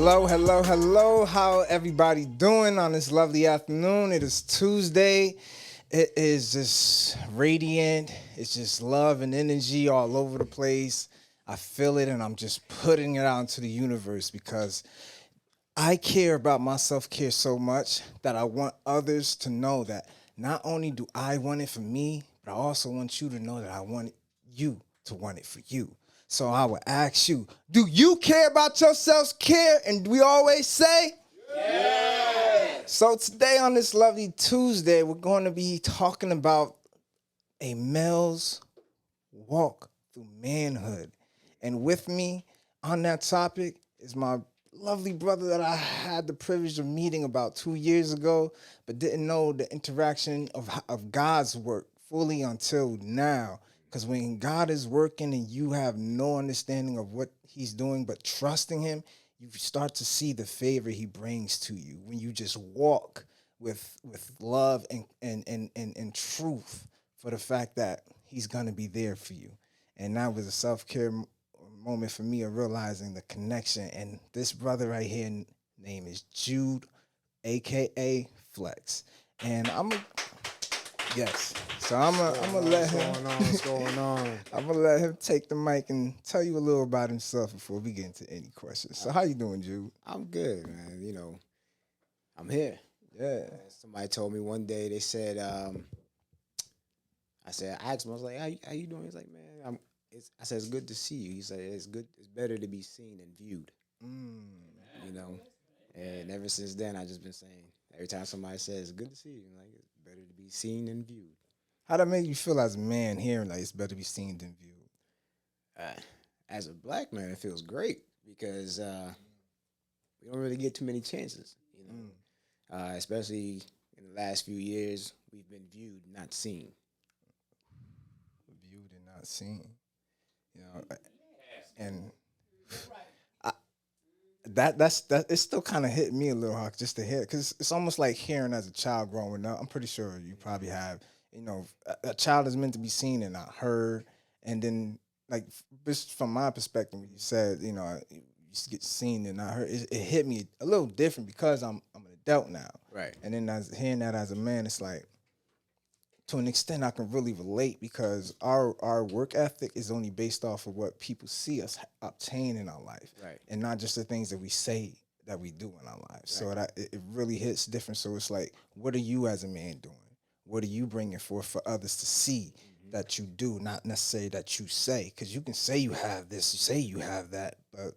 Hello, hello, hello. How everybody doing on this lovely afternoon? It is Tuesday. It is just radiant. It's just love and energy all over the place. I feel it and I'm just putting it out into the universe because I care about my self-care so much that I want others to know that not only do I want it for me, but I also want you to know that I want you to want it for you. So I would ask you, do you care about your self-care? And we always say, yeah. So today on this lovely Tuesday, we're going to be talking about a male's walk through manhood. And with me on that topic is my lovely brother that I had the privilege of meeting about 2 years ago, but didn't know the interaction of God's work fully until now. Because when God is working and you have no understanding of what he's doing, but trusting him, you start to see the favor he brings to you when you just walk with love and truth for the fact that he's going to be there for you. And that was a self-care moment for me of realizing the connection. And this brother right here name is Jude, aka Flex. And yes. So I'm gonna let him. What's going on? I'm gonna let him take the mic and tell you a little about himself before we get into any questions. So how you doing, Jude? I'm good, man. You know, I'm here. Yeah. Somebody told me one day. They said, I asked him. I was like, how you doing? He's like, man, I said, it's good to see you. He said, it's good. It's better to be seen than viewed. You know, and ever since then, I just been saying. Every time somebody says, it's good to see you, like it's better to be seen than viewed. How that make you feel as a man hearing like it's better to be seen than viewed? As a black man, it feels great because we don't really get too many chances, you know. Especially in the last few years, we've been viewed, not seen. Viewed and not seen, you know, and that's it still kind of hit me a little hard just to hear because it's almost like hearing as a child growing up. I'm pretty sure you probably have, you know, a child is meant to be seen and not heard, and then like just from my perspective, when you said, you know, you get seen and not heard, it hit me a little different because I'm an adult now, Right? And then as hearing that as a man, it's like to an extent I can really relate because our work ethic is only based off of what people see us obtain in our life, Right? And not just the things that we say that we do in our lives. Right. So that it really hits different. So it's like, what are you as a man doing? What are you bringing forth for others to see that you do, not necessarily that you say? Because you can say you have this, you say you have that, but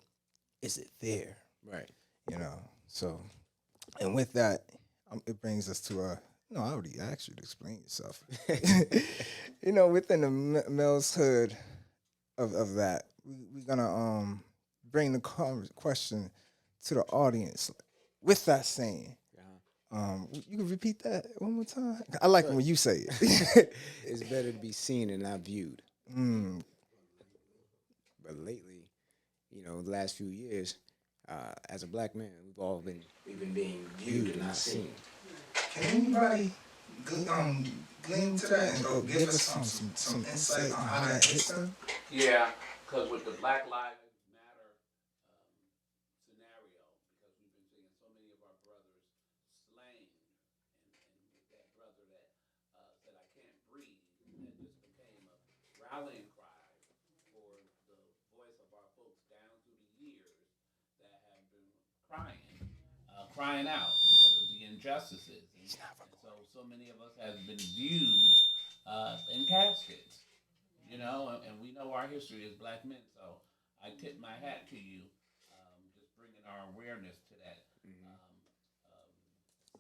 is it there? Right. You know. So, and with that, it brings us to a. No, I already asked you to explain yourself. You know, within the male's hood of that, we're gonna bring the question to the audience. With that saying, you can repeat that one more time. I like it when you say it. It's better to be seen and not viewed. But lately, you know, the last few years, as a black man, we've been being viewed and not seen. Can anybody glean to that and give us some insight on how that hits them? Yeah, because with the Black Lives Matter scenario, because we've been seeing so many of our brothers slain, and that brother that said, I can't breathe, and this became a rallying cry for the voice of our folks down through the years that have been crying out because of the injustices. And so many of us have been viewed in caskets, you know, and we know our history as black men. So I tip my hat to you, just bringing our awareness to that,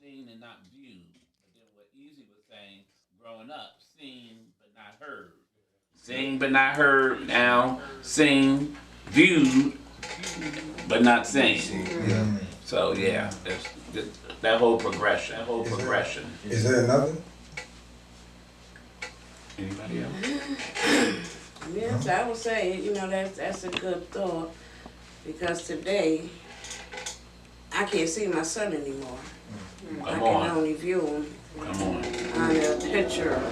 seen and not viewed. But then what Easy was saying, growing up, seen but not heard. Seen but not heard. Now seen, viewed, but not seen. Yeah. So yeah, that whole progression. Is there another? Anybody else? Yes, I would say, you know, that's a good thought because today I can't see my son anymore. I can only view him on a picture on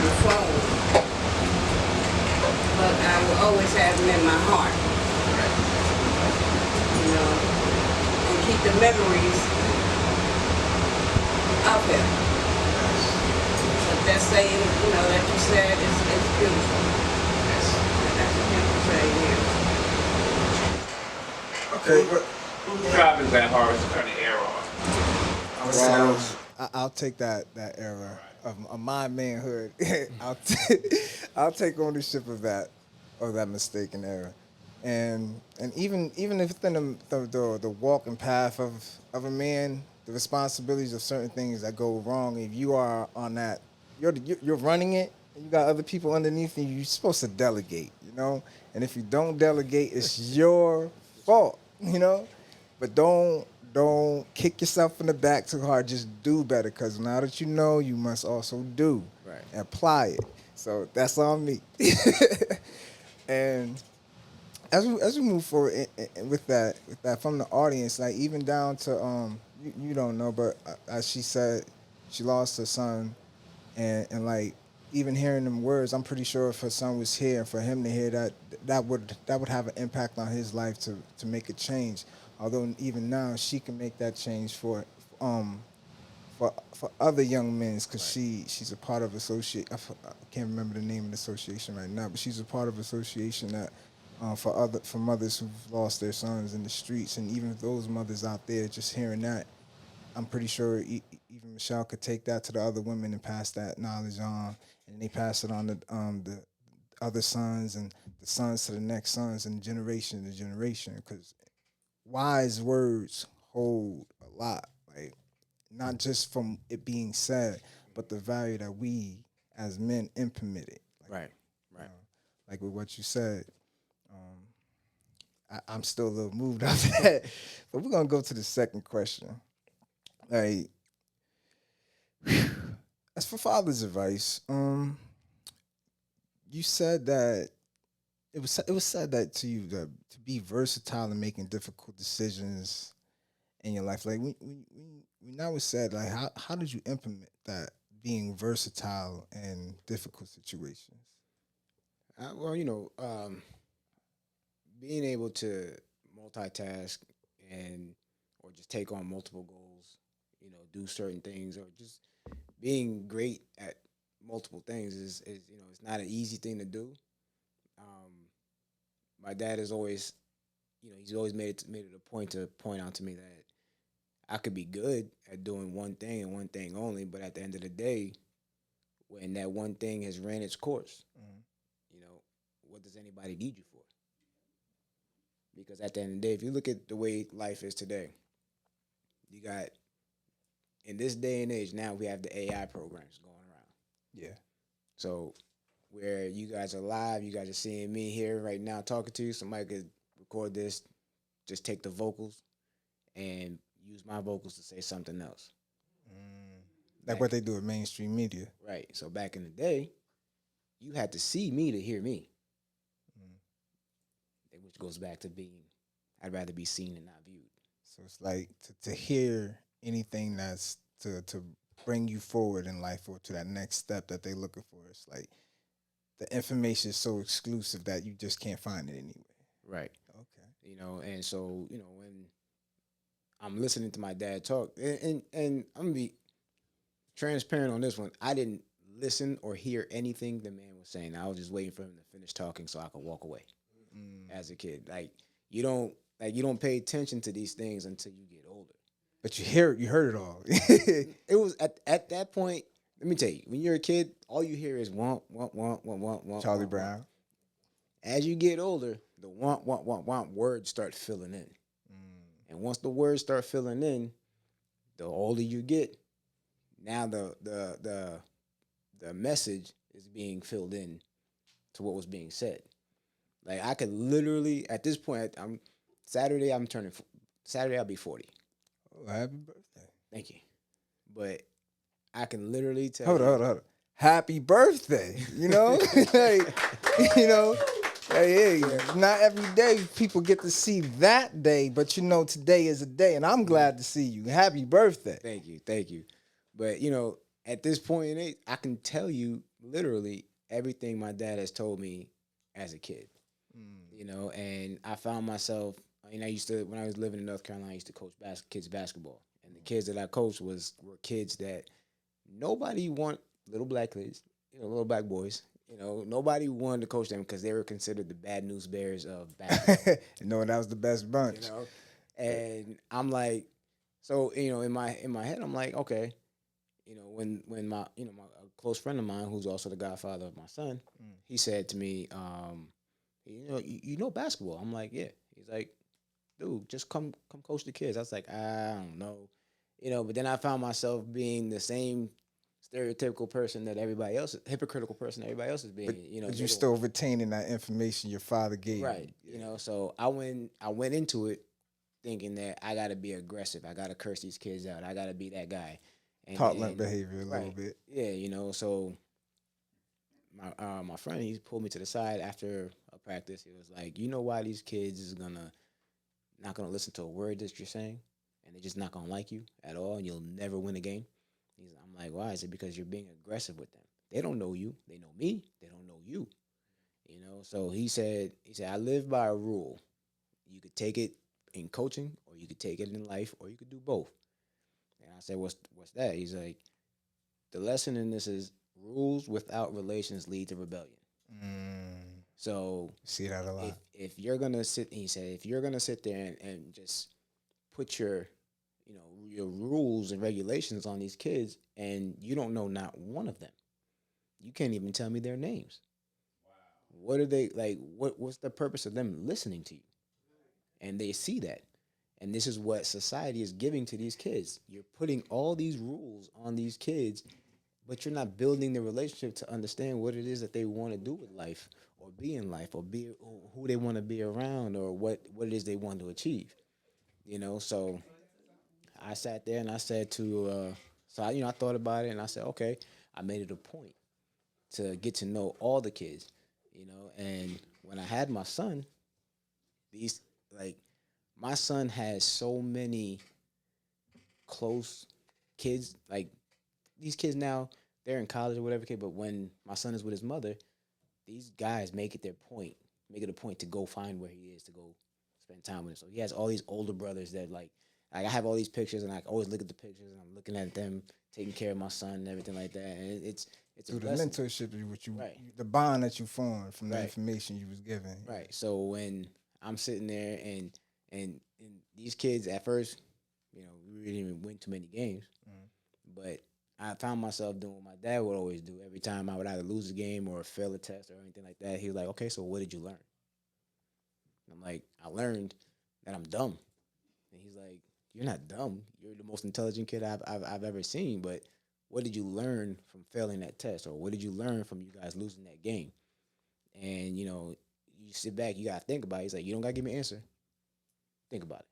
the phone, but I will always have him in my heart. You the memories of him. But that saying, you know, that you said is beautiful. That's a beautiful saying here. Okay, but Whose job is that, Horace, to turn the air on? I'll take that era of my manhood. I'll take ownership of that mistaken era, and even if within the walking path of a man, the responsibilities of certain things that go wrong. If you are on that, you're running it, and you got other people underneath you. You're supposed to delegate, you know. And if you don't delegate, it's your fault, you know. But don't kick yourself in the back too hard. Just do better, because now that you know, you must also do and apply it. So that's on me. And as we move forward with that from the audience, like even down to you don't know, but as she said, she lost her son, and like even hearing them words, I'm pretty sure if her son was here and for him to hear that would have an impact on his life to make a change. Although even now she can make that change for other young men, because she's a part of associate. I can't remember the name of the association right now, but she's a part of association that for mothers who've lost their sons in the streets, and even those mothers out there just hearing that, I'm pretty sure even Michelle could take that to the other women and pass that knowledge on, and they pass it on to the other sons and the sons to the next sons and generation to generation, because wise words hold a lot, like not just from it being said, but the value that we as men implement it. Like, Right. Like with what you said, I'm still a little moved off that. But we're gonna go to the second question. Like, as for father's advice, you said that it was said that to you that to be versatile in making difficult decisions in your life. Like when that was said, like how did you implement that, being versatile in difficult situations? Well, being able to multitask or just take on multiple goals, do certain things, or just being great at multiple things is it's not an easy thing to do. My dad is always, he's always made it a point to point out to me that I could be good at doing one thing and one thing only, but at the end of the day, when that one thing has ran its course, what does anybody need you for? Because at the end of the day, if you look at the way life is today, you got, in this day and age now, we have the AI programs going around. Yeah. So where you guys are live, you guys are seeing me here right now talking to you. Somebody could record this, just take the vocals and use my vocals to say something else. Like what they do with mainstream media. Right. So back in the day, you had to see me to hear me. Which goes back to being, I'd rather be seen and not viewed. So it's like to hear anything that's to bring you forward in life or to that next step that they're looking for. It's like the information is so exclusive that you just can't find it anywhere. Right. Okay. And so, when I'm listening to my dad talk, and I'm going to be transparent on this one, I didn't listen or hear anything the man was saying. I was just waiting for him to finish talking so I could walk away. As a kid, you don't pay attention to these things until you get older. But you heard it all. It was at that point. Let me tell you, when you're a kid, all you hear is want. Charlie Brown. As you get older, the want words start filling in, and once the words start filling in, the older you get, now the message is being filled in to what was being said. Like I could literally, at this point, Saturday I'll be 40. Oh, happy birthday. Thank you. But I can literally tell Hold on. Happy birthday. Hey, not every day people get to see that day, but today is a day, and I'm glad to see you. Happy birthday. Thank you. But, at this point in age, I can tell you literally everything my dad has told me as a kid. And I found myself And I used to, when I was living in North Carolina, I used to coach kids basketball. And the kids that I coached were kids that nobody want, little black kids, little black boys. Nobody wanted to coach them because they were considered the bad news bears of basketball. That was the best bunch. And I'm like, so in my head, I'm like, okay, when my a close friend of mine who's also the godfather of my son, he said to me, you know basketball. I'm like, yeah. He's like, dude, just come coach the kids. I was like, I don't know, but then I found myself being the same stereotypical person that everybody else, hypocritical person that everybody else is being. But you're still retaining that information your father gave you. Right. So I went into it thinking that I got to be aggressive. I got to curse these kids out. I got to be that guy. Tolerant behavior a little bit. Yeah, so my friend, he pulled me to the side after a practice. He was like, you know why these kids is not gonna listen to a word that you're saying, and they're just not gonna like you at all, and you'll never win a game? I'm like, why? Is it because you're being aggressive with them? They don't know you. They know me. They don't know you. So he said, I live by a rule. You could take it in coaching, or you could take it in life, or you could do both. And I said, what's that? He's like, the lesson in this is rules without relations lead to rebellion. So see that a lot. If you're gonna sit, he said, if you're gonna sit there and just put your rules and regulations on these kids, and you don't know not one of them, you can't even tell me their names. Wow. What are they like? What's the purpose of them listening to you? And they see that. And this is what society is giving to these kids. You're putting all these rules on these kids, but you're not building the relationship to understand what it is that they want to do with life, or be in life, or be who they want to be around, or what it is they want to achieve. So I sat there and I said I thought about it, and I said, okay, I made it a point to get to know all the kids, and when I had my son, my son has so many close kids. Like, these kids now, they're in college or whatever, but when my son is with his mother, these guys make it a point to go find where he is, to go spend time with him. So he has all these older brothers that like I have all these pictures, and I always look at the pictures, and I'm looking at them taking care of my son and everything like that. And it's through the mentorship right. The bond that you formed from the information you was given. Right. So when I'm sitting there and these kids at first, we really didn't win too many games, but I found myself doing what my dad would always do. Every time I would either lose a game or fail a test or anything like that, he was like, okay, so what did you learn? And I'm like, I learned that I'm dumb. And he's like, you're not dumb. You're the most intelligent kid I've ever seen, but what did you learn from failing that test? Or what did you learn from you guys losing that game? And, you sit back, you got to think about it. He's like, you don't got to give me an answer. Think about it.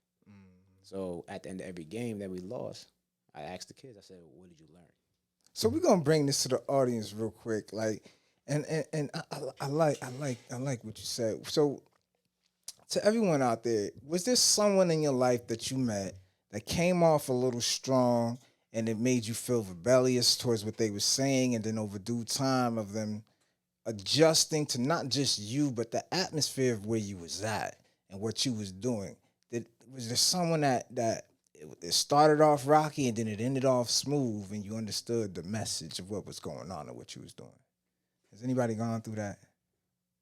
So at the end of every game that we lost, I asked the kids, I said, what did you learn? So we're gonna bring this to the audience real quick, and I like what you said. So to everyone out there, was there someone in your life that you met that came off a little strong and it made you feel rebellious towards what they were saying, and then over due time of them adjusting to not just you but the atmosphere of where you was at and what you was doing? Was there someone that it started off rocky and then it ended off smooth, and you understood the message of what was going on and what you was doing? Has anybody gone through that?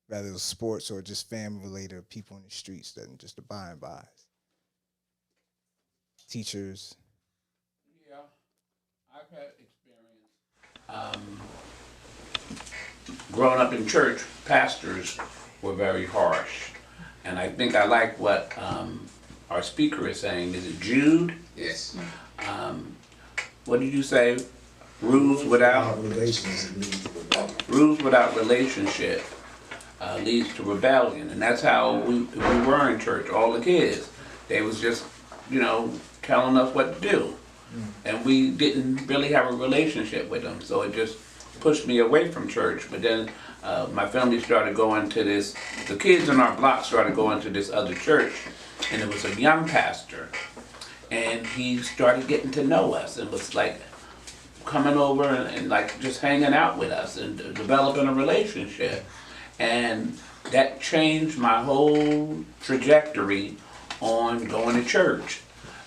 Whether it was sports or just family related, or people in the streets, that just the by and bys? Teachers. Yeah, I've had experience. Growing up in church, pastors were very harsh. And I think I like what our speaker is saying. Is it Jude? Yes. What did you say? Rules without relationship leads to rebellion, and that's how we were in church. All the kids, they was just telling us what to do, and we didn't really have a relationship with them. So it just pushed me away from church. But then my family started going to this. The kids in our block started going to this other church, and it was a young pastor. And he started getting to know us and was like coming over and like just hanging out with us and developing a relationship. And that changed my whole trajectory on going to church.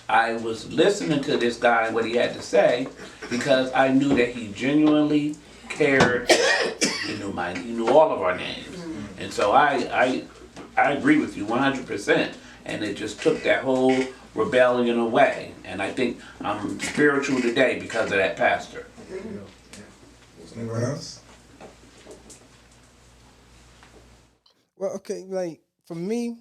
I was listening to this guy and what he had to say because I knew that he genuinely cared. He knew all of our names, and so I agree with you 100%. And it just took that whole rebellion away. And I think I'm spiritual today because of that pastor. Anyone else? Well, okay, like for me.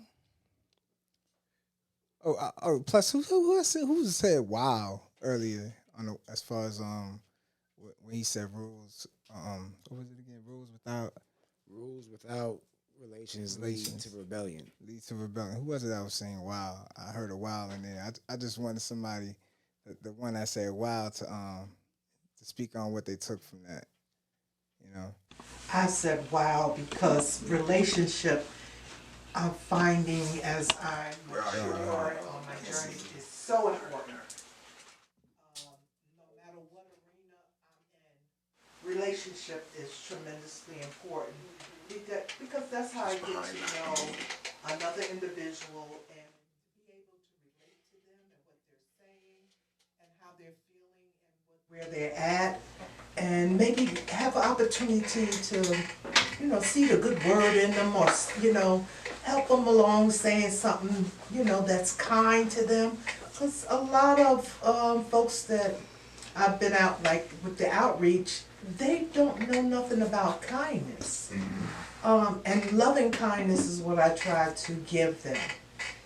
Plus, who said wow earlier on as far as when he said rules. What was it again? Rules without relations lead to rebellion. Leads to rebellion. Who was it that was saying wow? I heard a wow in there. I just wanted somebody, the one that said wow, to speak on what they took from that. You know. I said wow because relationship I'm finding as I mature on my journey is so important. No matter what arena I'm in, relationship is tremendously important because that's how I get to know another individual and be able to relate to them and what they're saying and how they're feeling and where they're at, and maybe have an opportunity to, see the good word in them, or, help them along saying something, that's kind to them. Because a lot of folks that I've been out, like with the outreach, they don't know nothing about kindness. And loving kindness is what I try to give them.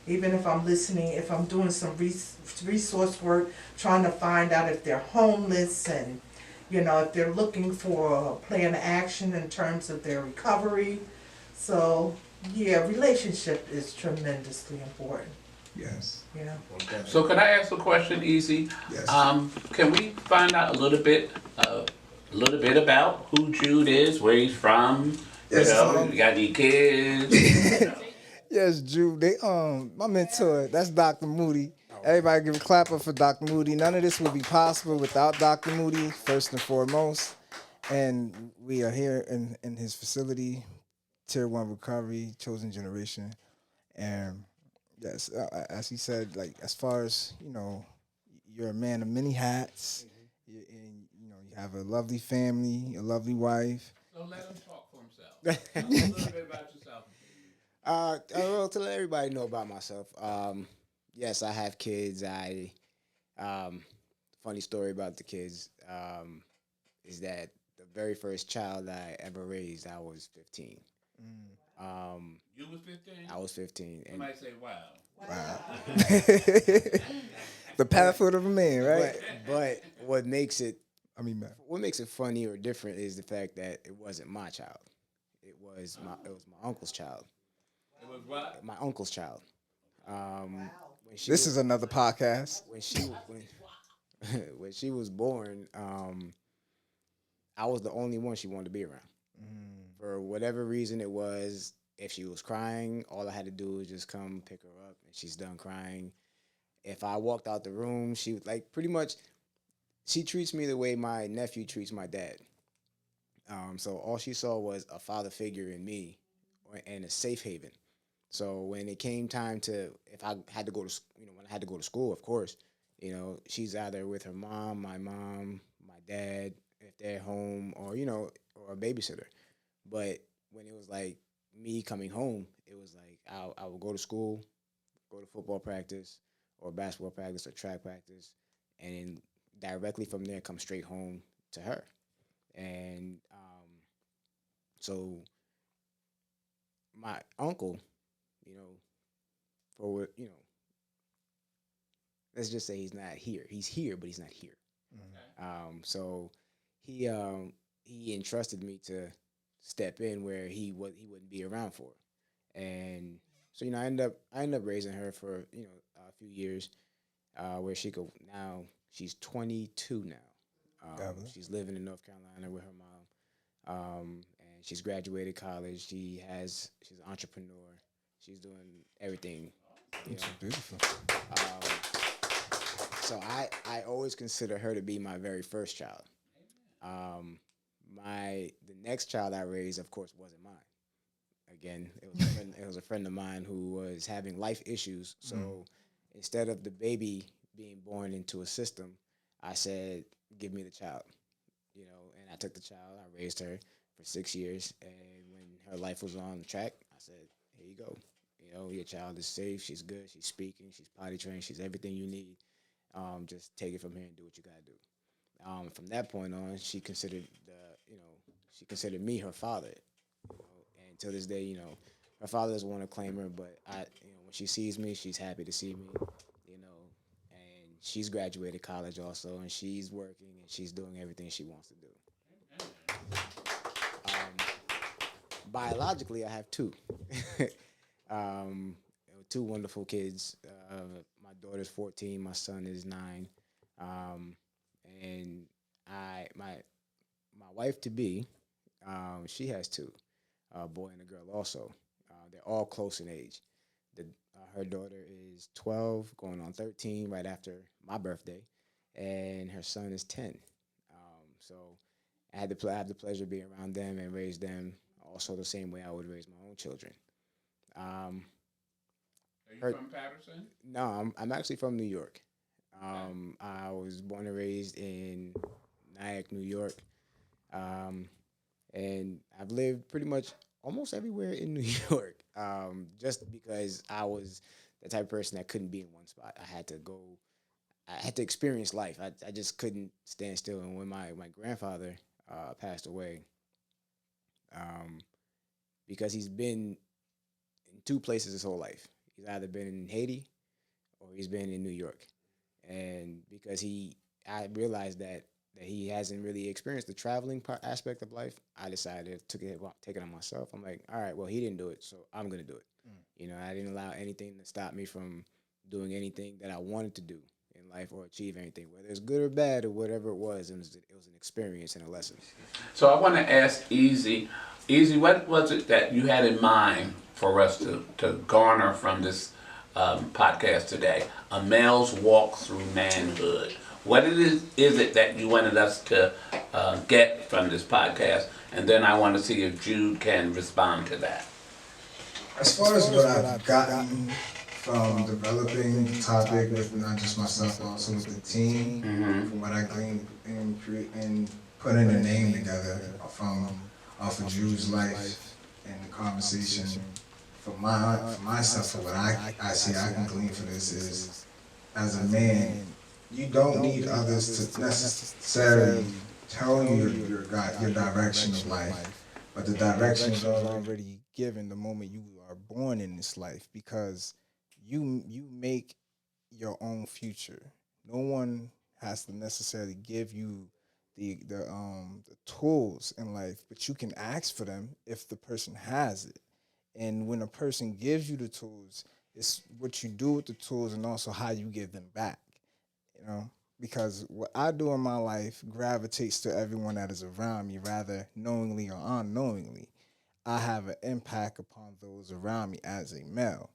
Even if I'm listening, if I'm doing some resource work, trying to find out if they're homeless and, if they're looking for a plan of action in terms of their recovery. So, yeah, relationship is tremendously important. Yes. So can I ask a question, Easy? Yes. Can we find out a little bit about who Jude is, where he's from? Yes, You got any kids? Yes, Jude. My mentor, that's Dr. Moody. Everybody give a clap up for Dr. Moody. None of this would be possible without Dr. Moody, first and foremost. And we are here in his facility, Tier 1 Recovery, Chosen Generation. And yes, as he said, like, as far as, you're a man of many hats. And, you have a lovely family, a lovely wife. So let him talk for himself. Tell us a little bit about yourself. Well, to let everybody know about myself, yes, I have kids. Funny story about the kids is that the very first child I ever raised, I was 15. You was 15? I was 15. You might say, wow. Wow. The pathway of a man, right? But what makes it man. what makes it funny or different is the fact that it wasn't my child. It was my uncle's child. It was what? My uncle's child. This is another podcast. When she was born, I was the only one she wanted to be around. For whatever reason it was, if she was crying, all I had to do was just come pick her up, and she's done crying. If I walked out the room, she would, like, pretty much, she treats me the way my nephew treats my dad. So all she saw was a father figure in me and a safe haven. So when it came time to, if I had to go to, when I had to go to school, of course, she's either with her mom, my dad, if they're home, or a babysitter. But when it was like me coming home, it was like I would go to school, go to football practice, or basketball practice, or track practice, and then directly from there come straight home to her. And so my uncle, let's just say he's not here. He's here, but he's not here. So he entrusted me to step in where he wouldn't be around for, and so I end up raising her for a few years, where she's 22 now. She's living in North Carolina with her mom, and she's graduated college. She's an entrepreneur. She's doing everything. It's beautiful. So I always consider her to be my very first child. The next child I raised, of course, wasn't mine. again. It was a friend of mine who was having life issues. So instead of the baby being born into a system, I said, "Give me the child," And I took the child. I raised her for 6 years, and when her life was on track, I said, "Here you go. Your child is safe. She's good. She's speaking. She's potty trained. She's everything you need. Just take it from here and do what you gotta do." From that point on, she considered me her father, and to this day, her father doesn't want to claim her, but when she sees me, she's happy to see me, and she's graduated college also, and she's working and she's doing everything she wants to do. Biologically, I have two, two wonderful kids. My daughter's 14, my son is 9, and my wife to be, she has two, a boy and a girl also. They're all close in age. Her daughter is 12, going on 13, right after my birthday, and her son is 10. So I have the pleasure of being around them and raise them also the same way I would raise my own children. Are you from Paterson? No, I'm actually from New York. I was born and raised in Nyack, New York, and I've lived pretty much almost everywhere in New York. Just because I was the type of person that couldn't be in one spot. I had to experience life. I just couldn't stand still. And when my grandfather passed away, because he's been in two places his whole life. He's either been in Haiti or he's been in New York. And because I realized that he hasn't really experienced the traveling aspect of life, I decided to take it on myself. I'm like, all right, well, he didn't do it, so I'm going to do it. I didn't allow anything to stop me from doing anything that I wanted to do in life or achieve anything, whether it's good or bad or whatever it was. It was an experience and a lesson. So I want to ask Easy, what was it that you had in mind for us to garner from this podcast today? A male's walk through manhood. What is it that you wanted us to get from this podcast? And then I want to see if Jude can respond to that. As far as what I've gotten from developing the topic with not just myself, but also with the team, from what I gleaned and putting a name together off of Jude's life and the conversation, for myself, for what I see I can glean for this is, as a man, you don't need others to necessarily tell you your direction of life, but the direction is already given the moment you are born in this life, because you make your own future. No one has to necessarily give you the tools in life, but you can ask for them if the person has it. And when a person gives you the tools, it's what you do with the tools and also how you give them back. Because what I do in my life gravitates to everyone that is around me, rather knowingly or unknowingly. I have an impact upon those around me as a male,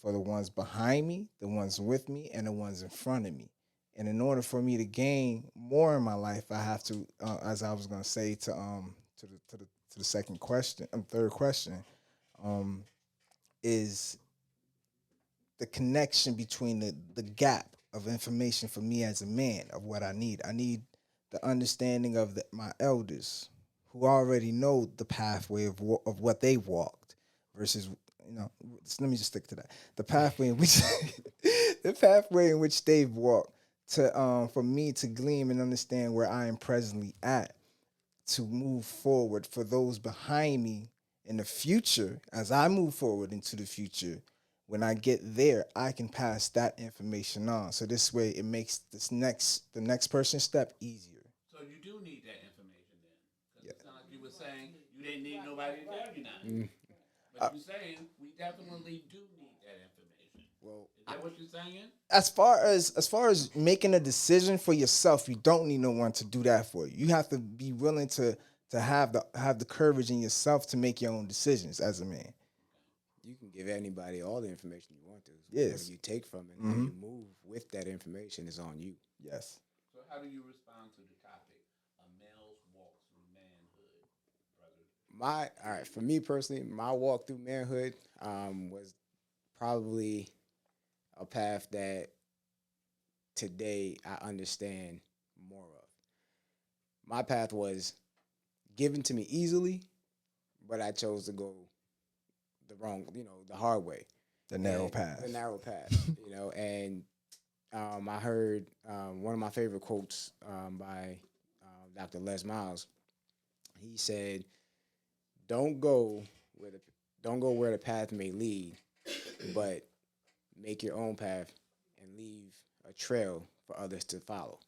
for the ones behind me, the ones with me, and the ones in front of me. And in order for me to gain more in my life, I have to, as I was going to say to the second question, third question, is the connection between the gap of information for me as a man of what I need. I need the understanding of my elders who already know the pathway of what they walked versus, let me just stick to that. The pathway in which they've walked to for me to glean and understand where I am presently at, to move forward for those behind me in the future. As I move forward into the future, when I get there, I can pass that information on. So this way, it makes the next person's step easier. So you do need that information then, because it's not like you were saying you didn't need nobody to tell you nothing. But you're saying we definitely do need that information. Well, is that what you're saying? As far as making a decision for yourself, you don't need no one to do that for you. You have to be willing to have the courage in yourself to make your own decisions as a man. You can give anybody all the information you want to. Yes. Whatever you take from it, and how you move with that information is on you. Yes. So how do you respond to the topic, a male's walk through manhood, brother? all right, for me personally, my walk through manhood was probably a path that today I understand more of. My path was given to me easily, but I chose to go the wrong, the hard way. The narrow And path. The narrow path, and I heard one of my favorite quotes by Dr. Les Miles. He said, "Don't go don't go where the path may lead, but make your own path and leave a trail for others to follow."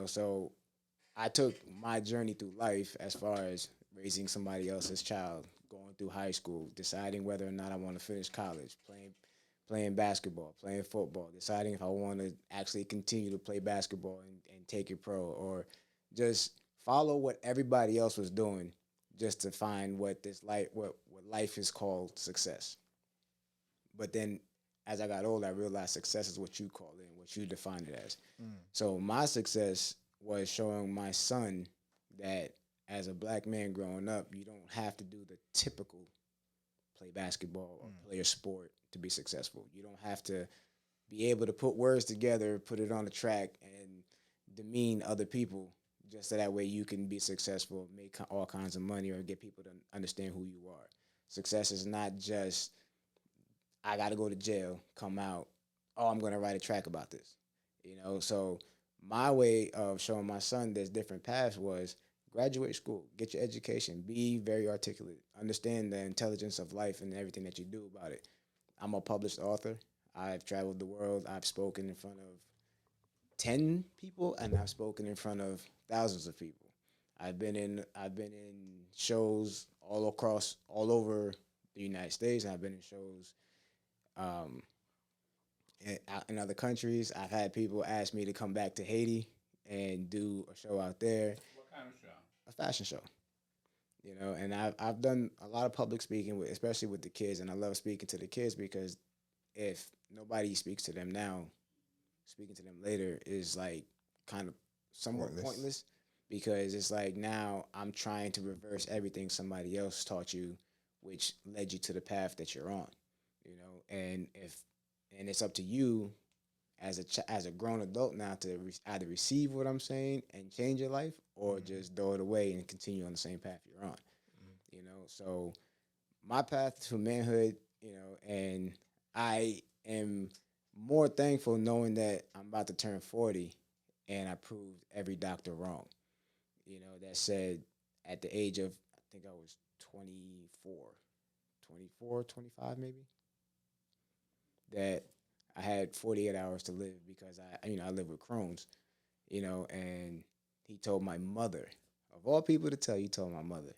So I took my journey through life as far as raising somebody else's child, going through high school, deciding whether or not I want to finish college, playing basketball, playing football, deciding if I want to actually continue to play basketball and take it pro, or just follow what everybody else was doing just to find what life is called success. But then as I got older, I realized success is what you call it and what you define it as. So my success was showing my son that as a black man growing up, you don't have to do the typical play basketball or play a sport to be successful. You don't have to be able to put words together, put it on the track, and demean other people just so that way you can be successful, make all kinds of money, or get people to understand who you are. Success is not just, I got to go to jail, come out, oh, I'm going to write a track about this. So my way of showing my son there's different paths was graduate school, get your education, be very articulate, understand the intelligence of life and everything that you do about it. I'm a published author. I've traveled the world. I've spoken in front of 10 people, and I've spoken in front of thousands of people. I've been in shows all over the United States. I've been in shows in other countries. I've had people ask me to come back to Haiti and do a show out there. What kind of show? A fashion show. And I've done a lot of public speaking, especially with the kids, and I love speaking to the kids because if nobody speaks to them now, speaking to them later is like kind of somewhat pointless because it's like now I'm trying to reverse everything somebody else taught you, which led you to the path that you're on, and it's up to you as a grown adult now to either receive what I'm saying and change your life or just throw it away and continue on the same path you're on. So my path to manhood, and I am more thankful knowing that I'm about to turn 40 and I proved every doctor wrong. That said at the age of, I think I was 24, 25 maybe, that I had 48 hours to live because I live with Crohn's, and he told my mother, of all people to tell, he told my mother,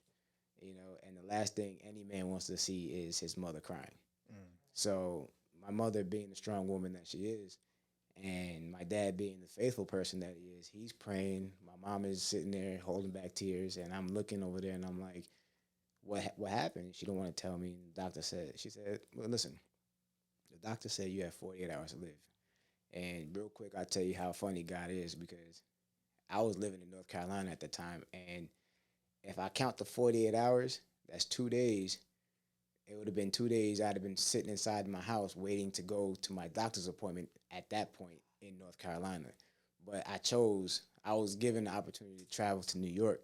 and the last thing any man wants to see is his mother crying. So my mother being the strong woman that she is, and my dad being the faithful person that he is, he's praying. My mom is sitting there holding back tears, and I'm looking over there, and I'm like, what happened? She don't want to tell me. And the doctor said, well, listen, the doctor said you have 48 hours to live. And real quick, I'll tell you how funny God is because I was living in North Carolina at the time, and if I count the 48 hours, that's 2 days. It would have been 2 days I'd have been sitting inside my house waiting to go to my doctor's appointment at that point in North Carolina. But I was given the opportunity to travel to New York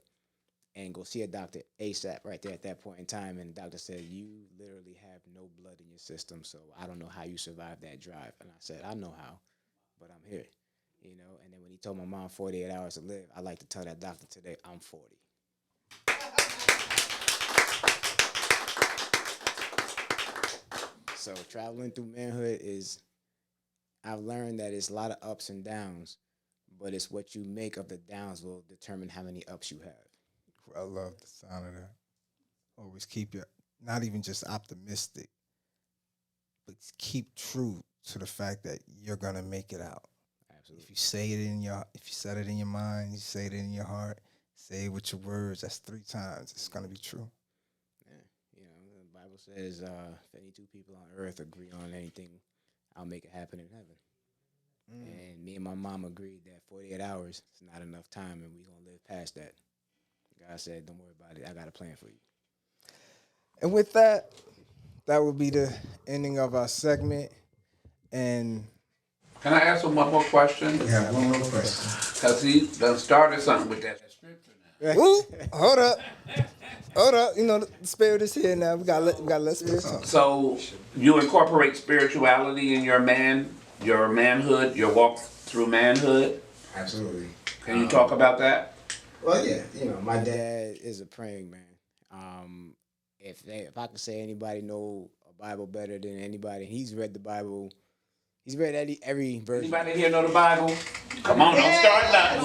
and go see a doctor ASAP right there at that point in time. And the doctor said, you literally have no blood in your system, so I don't know how you survived that drive. And I said, I know how, but I'm here. And then when he told my mom 48 hours to live, I like to tell that doctor today, I'm 40. So traveling through manhood I've learned that it's a lot of ups and downs, but it's what you make of the downs will determine how many ups you have. I love the sound of that. Always keep your, not even just optimistic, but keep true to the fact that you're gonna make it out. Absolutely. If you said it in your mind, you say it in your heart, say it with your words, that's 3 times. It's gonna be true. Yeah, the Bible says, if any 2 people on earth agree on anything, I'll make it happen in heaven. And me and my mom agreed that 48 hours is not enough time, and we're gonna live past that. God said, don't worry about it. I got a plan for you. And with that, that would be the ending of our segment. And Can I ask him one more question? Yeah, one more question. Because he done started something with that scripture now. ooh, hold up. You know the spirit is here now. We gotta let spirit talk. So you incorporate spirituality in your manhood, your walk through manhood. Absolutely. Can you talk about that? Well, yeah, my dad is a praying man. If I could say anybody know a Bible better than anybody, he's read the Bible. He's read every verse. Anybody here know the Bible? Come on, don't start nothing.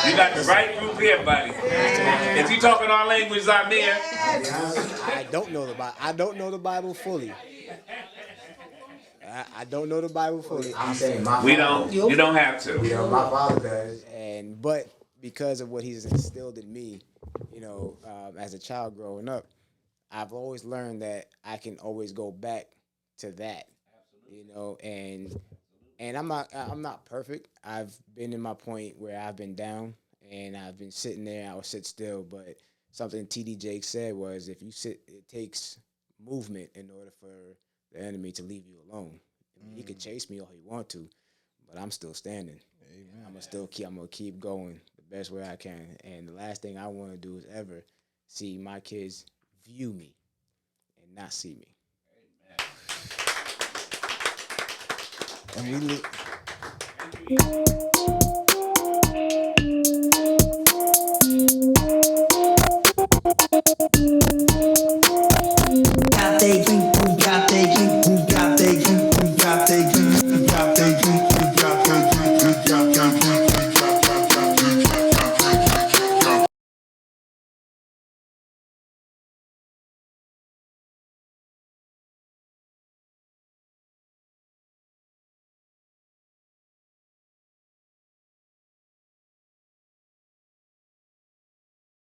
You got the right group here, buddy. If you talking our language, I'm here. I don't know the Bible. I don't know the Bible fully. I don't know the Bible fully. I'm saying You don't have to. My father does, but because of what he's instilled in me, as a child growing up, I've always learned that I can always go back to that, and I'm not perfect. I've been in my point where I've been down and I've been sitting there. I would sit still, but something T.D. Jakes said was, if you sit, it takes movement in order for the enemy to leave you alone. I mean, he could chase me all he want to, but I'm still standing. Amen. I'm gonna keep going the best way I can. And the last thing I want to do is ever see my kids view me and not see me. And we